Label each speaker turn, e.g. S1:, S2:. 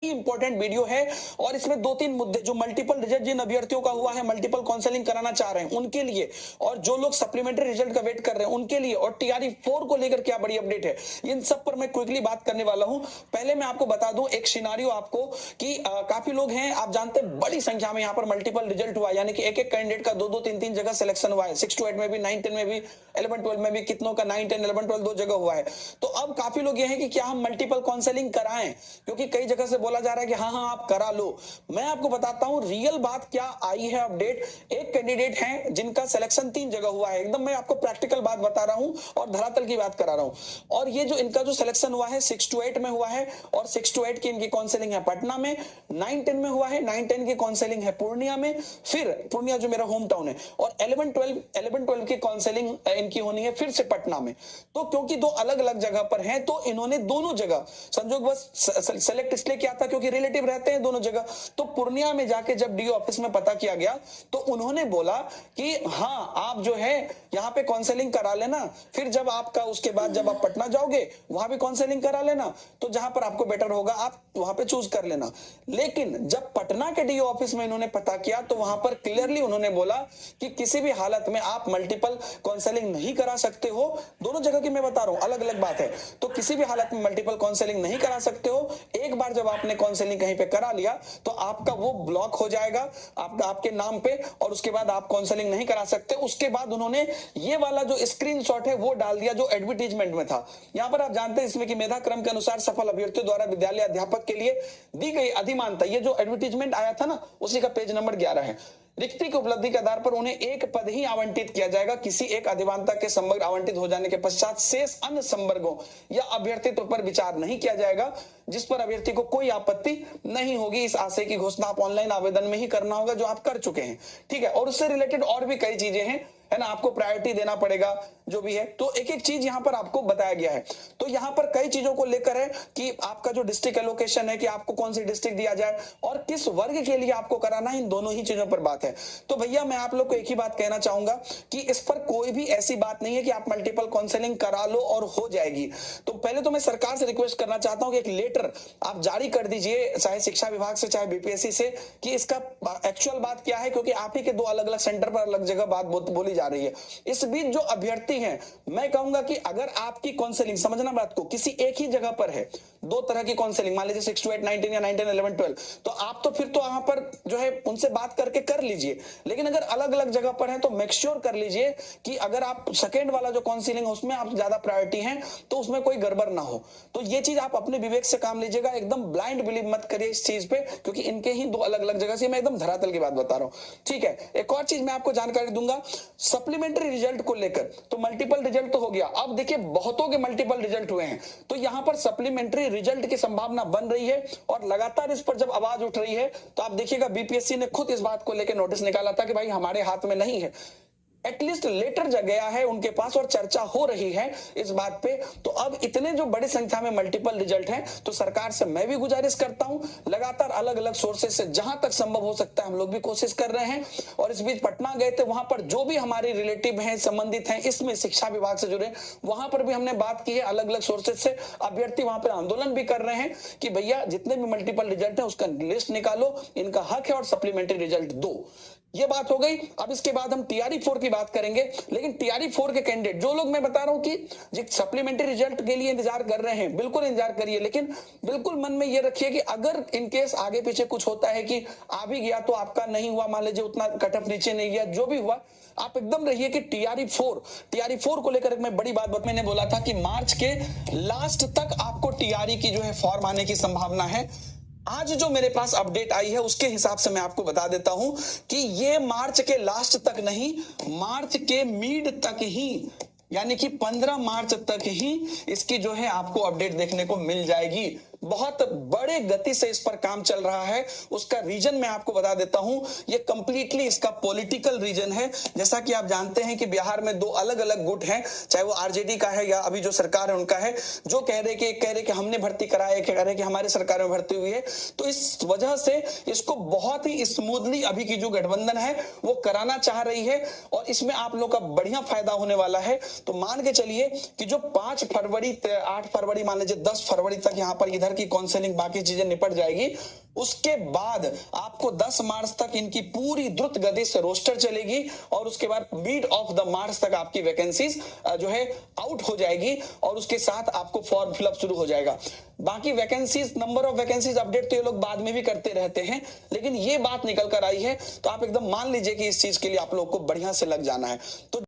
S1: Important video है और इसमें दो तीन मुद्दे जो मल्टीपल रिजल्ट जिन अभ्यर्थियों का हुआ है, मल्टीपल काउंसलिंग कराना चाह रहे हैं उनके लिए, और जो लोग सप्लीमेंट्री रिजल्ट का वेट कर रहे हैं उनके लिए, और टीआरई 4 को लेकर क्या बड़ी अपडेट है, इन सब पर मैं क्विकली बात करने वाला हूं। पहले मैं आपको बता दूं एक सिनारियो आपको कि काफी लोग हैं, आप जानते हैं बड़ी संख्या में यहां पर मल्टीपल रिजल्ट हुआ, यानी कि एक एक कैंडिडेट का दो दो तीन तीन जगह सिलेक्शन हुआ है। 6 to 8 में भी, 9 10 में भी, 11 12 में भी, कितनों का 9 10 11 12 दो जगह हुआ है। तो अब काफी लोग ये हैं कि क्या हम मल्टीपल काउंसलिंग कराएं, क्योंकि कई जगह से बोला जा रहा है कि हाँ आप करा लो। मैं आपको बताता हूं रियल बात क्या आई है अपडेट। एक कैंडिडेट हैं जिनका सिलेक्शन 3 जगह हुआ है, एकदम मैं आपको प्रैक्टिकल बात बता रहा हूं और धरातल की बात करा रहा हूं। और ये जो इनका जो सिलेक्शन हुआ है 6 to 8 में हुआ है, और 6 to 8 की इनकी काउंसलिंग है पटना में। 9 10 में हुआ है, 9 10 की काउंसलिंग है पूर्णिया में, फिर पूर्णिया जो मेरा होम टाउन है। और 11 12 की काउंसलिंग इनकी होनी है फिर से पटना में। तो क्योंकि दो अलग अलग जगह पर हैं तो इन्होंने दोनों जगह संजोग बस सेलेक्ट इसलिए किया था क्योंकि रिलेटिव रहते हैं दोनों जगह। तो पूर्णिया में जाके जब डीओ ऑफिस में पता किया गया तो उन्होंने बोला कि हाँ आप जो है यहाँ पे काउंसलिंग करा लेना, फिर जब आपका उसके बाद जब आप पटना जाओगे वहां भी काउंसलिंग करा लेना, तो जहां पर आपको बेटर होगा आप वहां पे चूज कर लेना। लेकिन जब पटना के डीओ ऑफिस में इन्होंने पता किया तो वहां पर क्लियरली उन्होंने बोला कि किसी भी हालत में आप मल्टीपल काउंसलिंग नहीं करा सकते हो। दोनों जगह की मैं बता रहा हूं, अलग अलग बात है। तो किसी भी हालत में मल्टीपल काउंसलिंग नहीं करा सकते हो। एक बार जब आपने काउंसलिंग कहीं पे करा लिया तो आपका वो ब्लॉक हो जाएगा आपके नाम पे, और उसके बाद आप काउंसलिंग नहीं करा सकते। उसके बाद उन्होंने ये वाला जो स्क्रीनशॉट है वो डाल दिया जो एडवर्टीजमेंट में था। यहां पर आप जानते हैं इसमें कि मेधा क्रम के अनुसार सफल अभ्यर्थियों द्वारा विद्यालय अध्यापक के लिए दी गई अधिमानता, ये जो एडवर्टीजमेंट आया था ना उसी का पेज नंबर 11 है। रिक्ति की उपलब्धि के आधार पर उन्हें एक पद ही आवंटित किया जाएगा। किसी एक अधिमानता के संवर्ग आवंटित हो जाने के पश्चात शेष अन्य संवर्गों या अभ्यर्थित्व पर विचार नहीं किया जाएगा, जिस पर अभ्यर्थी को कोई आपत्ति नहीं होगी। इस आशय की घोषणा आप ऑनलाइन आवेदन में ही करना होगा जो आप कर चुके हैं, ठीक है। और उससे रिलेटेड और भी कई चीजें हैं, है ना, आपको प्रायोरिटी देना पड़ेगा जो भी है। तो एक एक चीज यहां पर आपको बताया गया है। तो यहां पर कई चीजों को लेकर है कि आपका जो डिस्ट्रिक्ट एलोकेशन है कि आपको कौन सी डिस्ट्रिक्ट दिया जाए और किस वर्ग के लिए आपको कराना है, इन दोनों ही चीजों पर बात है। तो भैया मैं आप लोग को एक ही बात कहना चाहूंगा कि इस पर कोई भी ऐसी बात नहीं है कि आप मल्टीपल काउंसलिंग करा लो और हो जाएगी। तो पहले तो मैं सरकार से रिक्वेस्ट करना चाहता हूं कि एक लेटर आप जारी कर दीजिए, चाहे शिक्षा विभाग से चाहे बीपीएससी से, कि इसका एक्चुअल बात क्या है, क्योंकि आप ही के दो अलग अलग सेंटर पर अलग जगह बात बोली जा रही है। इस बीच जो अभ्यर्थी हैं, मैं कहूंगा कि अगर आपकी काउंसलिंग, समझना बात को, किसी एक ही जगह पर है, दो तरह की काउंसलिंग, मान लीजिए 6 to 8 9 10 या 9 10 11 12, तो आप तो फिर तो वहां पर जो है उनसे बात करके कर लीजिए। लेकिन अगर अलग अलग जगह पर है तो मेक श्योर कर लीजिए कि अगर आप सेकेंड वाला जो काउंसलिंग है उसमें आप ज्यादा प्रायोरिटी है तो उसमें कोई गड़बड़ ना हो। तो ये चीज आप अपने विवेक से काम लीजिएगा, एकदम ब्लाइंड बिलीव मत करिए इस चीज पे, क्योंकि इनके ही दो अलग अलग जगह से, मैं एकदम धरातल की बात बता रहा हूं, ठीक है। एक और चीज मैं आपको जानकारी दूंगा सप्लीमेंट्री रिजल्ट को लेकर। तो मल्टीपल रिजल्ट तो हो गया, अब देखिए बहुतों के मल्टीपल रिजल्ट हुए हैं, तो यहां पर सप्लीमेंट्री रिजल्ट की संभावना बन रही है और लगातार इस पर जब आवाज उठ रही है तो आप देखिएगा बीपीएससी ने खुद इस बात को लेकर नोटिस निकाला था कि भाई हमारे हाथ में नहीं है, एटलीस्ट लेटर गया है उनके पास और चर्चा हो रही है इस बात पे। तो अब इतने जो बड़ी संख्या में मल्टीपल रिजल्ट हैं, तो सरकार से मैं भी गुजारिश करता हूं लगातार अलग अलग सोर्सेज से जहां तक संभव हो सकता है हम लोग भी कोशिश कर रहे हैं। और इस बीच पटना गए थे, वहां पर जो भी हमारे रिलेटिव हैं, संबंधित हैं, इसमें शिक्षा विभाग से जुड़े, वहां पर भी हमने बात की है अलग अलग सोर्सेज से। अभ्यर्थी वहां पर आंदोलन भी कर रहे हैं कि भैया जितने भी मल्टीपल रिजल्ट है उसका लिस्ट निकालो, इनका हक है और सप्लीमेंट्री रिजल्ट दो। ये बात हो गई। अब इसके बाद हम टीआरई 4 की बात करेंगे। लेकिन टीआरई 4 के कैंडिडेट जो लोग, मैं बता रहा हूं कि सप्लीमेंट्री रिजल्ट के लिए इंतजार कर रहे हैं, बिल्कुल इंतजार करिए, लेकिन बिल्कुल मन में ये रखिए कि अगर इनकेस आगे पीछे कुछ होता है कि आ भी गया तो आपका नहीं हुआ, मान लीजिए उतना कट ऑफ नीचे नहीं गया, जो भी हुआ, आप एकदम रहिए कि टीआरई 4 को लेकर मैं बड़ी बात मैंने बोला था कि मार्च के लास्ट तक आपको टीआरई की जो है फॉर्म आने की संभावना है। आज जो मेरे पास अपडेट आई है उसके हिसाब से मैं आपको बता देता हूं कि ये मार्च के लास्ट तक नहीं, मार्च के मिड तक ही, यानी कि 15 मार्च तक ही इसकी जो है आपको अपडेट देखने को मिल जाएगी। बहुत बड़े गति से इस पर काम चल रहा है। उसका रीजन मैं आपको बता देता हूं, ये कंप्लीटली इसका पॉलिटिकल रीजन है। जैसा कि आप जानते हैं कि बिहार में दो अलग अलग गुट हैं, चाहे वो आरजेडी का है या अभी जो सरकार है उनका है, जो कह रहे कि हमने भर्ती कराया, एक कह रहे कि हमारी सरकार में भर्ती हुई है। तो इस वजह से इसको बहुत ही स्मूथली अभी की जो गठबंधन है वो कराना चाह रही है और इसमें आप लोग का बढ़िया फायदा होने वाला है। तो मान के चलिए कि जो 5 फरवरी 8 फरवरी मान लीजिए 10 फरवरी तक यहाँ पर इधर घर की काउंसलिंग बाकी चीजें निपट जाएगी। उसके बाद आपको 10 मार्च तक इनकी पूरी द्रुत गति से रोस्टर चलेगी और उसके बाद मिड ऑफ द मार्च तक आपकी वैकेंसीज जो है आउट हो जाएगी और उसके साथ आपको फॉर्म फिलअप शुरू हो जाएगा। बाकी vacancies, number of vacancies update तो ये लोग बाद में भी करते रहते हैं, लेकिन ये बात निकल कर आई है तो आप एकदम मान लीजिए कि इस चीज के लिए आप लोग को बढ़िया से लग जाना है। तो